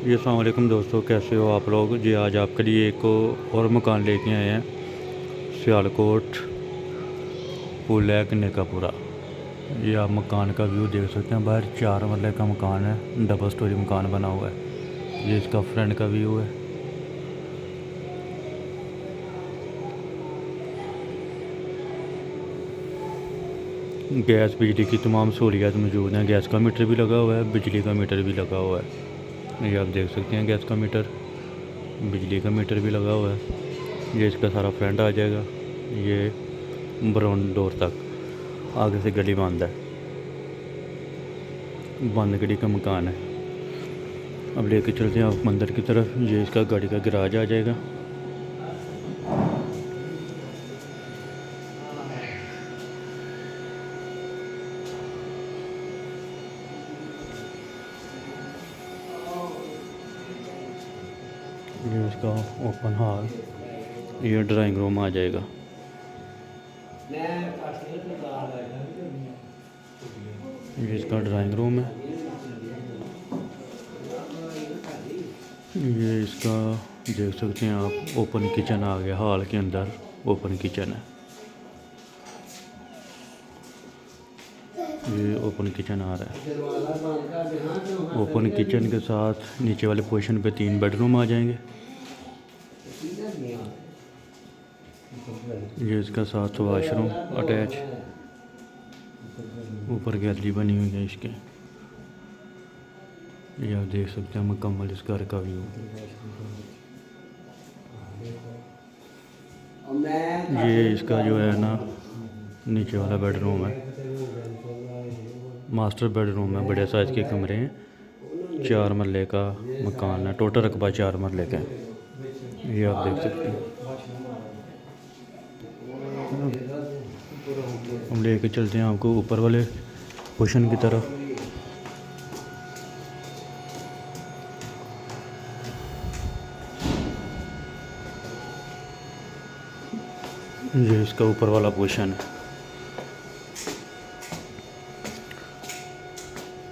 जी अस्सलाम वालेकुम दोस्तों, कैसे हो आप लोग। जी आज आपके लिए एक और मकान लेके आए हैं। सियालकोट पुल है कनेकापुरा। ये आप मकान का व्यू देख सकते हैं। बाहर 4 मरले का मकान है, डबल स्टोरी मकान बना हुआ है। ये इसका फ्रंट का व्यू है। गैस बिजली की तमाम सहूलियात मौजूद हैं। गैस का मीटर भी लगा हुआ है, बिजली का मीटर भी लगा हुआ है। ये आप देख सकते हैं, गैस का मीटर, बिजली का मीटर भी लगा हुआ है। ये इसका सारा फ्रंट आ जाएगा। ये ब्राउन डोर तक, आगे से गली बंद है, बंद गली का मकान है। अब लेके चलते हैं आप मंदिर की तरफ। ये इसका गाड़ी का गैराज आ जाएगा। ये इसका ओपन हॉल, ये ड्राइंग रूम आ जाएगा। ये इसका ड्राइंग रूम है। ये इसका देख सकते हैं आप, ओपन किचन आ गया। हॉल के अंदर ओपन किचन है। ये ओपन किचन आ रहा है। ओपन किचन के साथ नीचे वाले पोर्शन पे 3 बेडरूम आ जाएंगे। ये इसका साथ वाशरूम अटैच, ऊपर गैलरी बनी हुई है इसके। ये आप देख सकते हैं मुकम्मल इस घर का व्यू। ये इसका जो है ना, नीचे वाला बेडरूम है, मास्टर बेडरूम है। बड़े साइज़ के कमरे हैं। 4 मरले का मकान है। टोटल रकबा 4 मरले का है। ये आप देख सकते हैं। हम लेके चलते हैं आपको ऊपर वाले पोर्शन की तरफ। ये इसका ऊपर वाला पोर्शन है।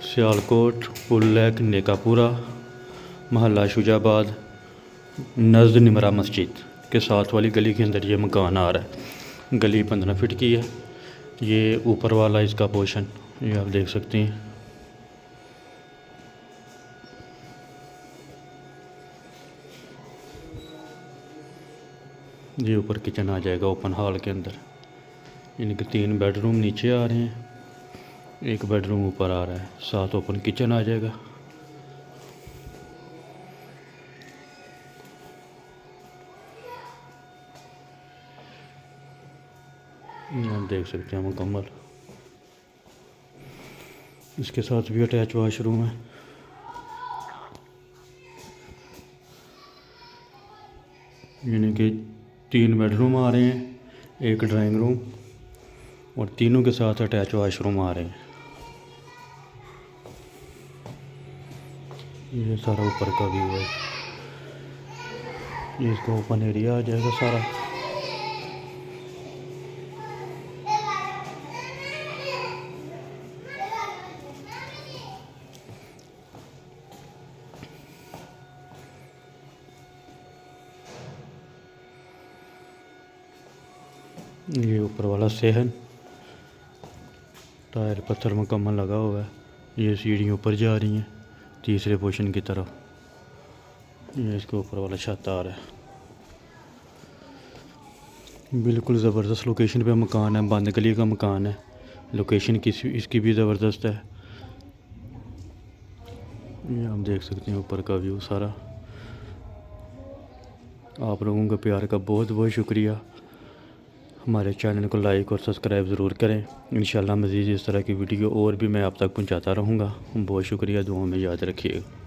सियालकोट पुल है कनेकापुरा, महल्ला शुजाबाद, नज़द निमरा मस्जिद के साथ वाली गली के अंदर ये मकान आ रहा है। गली 15 फीट की है। ये ऊपर वाला इसका पोर्शन, ये आप देख सकते हैं। ये ऊपर किचन आ जाएगा ओपन हॉल के अंदर। इनके 3 बेडरूम नीचे आ रहे हैं, 1 बेडरूम ऊपर आ रहा है। साथ ओपन किचन आ जाएगा। ये आप देख सकते हैं मुकम्मल। इसके साथ भी अटैच वाशरूम है। यानी कि 3 बेडरूम आ रहे हैं, 1 ड्राइंग रूम, और तीनों के साथ अटैच वाशरूम आ रहे हैं। ये सारा ऊपर का व्यू है। ये इसका ओपन एरिया आ जाएगा सारा। ये ऊपर वाला सेहन, टायर पत्थर मुकम्मल लगा हुआ है। ये सीढ़ियाँ ऊपर जा रही हैं तीसरे पोर्शन की तरफ। ये इसके ऊपर वाला छत आ रहा है। बिल्कुल ज़बरदस्त लोकेशन पे मकान है, बंद गली का मकान है। लोकेशन इसकी भी ज़बरदस्त है। ये आप देख सकते हैं ऊपर का व्यू सारा। आप लोगों का प्यार का बहुत बहुत शुक्रिया। हमारे चैनल को लाइक और सब्सक्राइब ज़रूर करें। इंशाल्लाह मज़ीद इस तरह की वीडियो और भी मैं आप तक पहुंचाता रहूँगा। बहुत शुक्रिया, दुआओं में याद रखिएगा।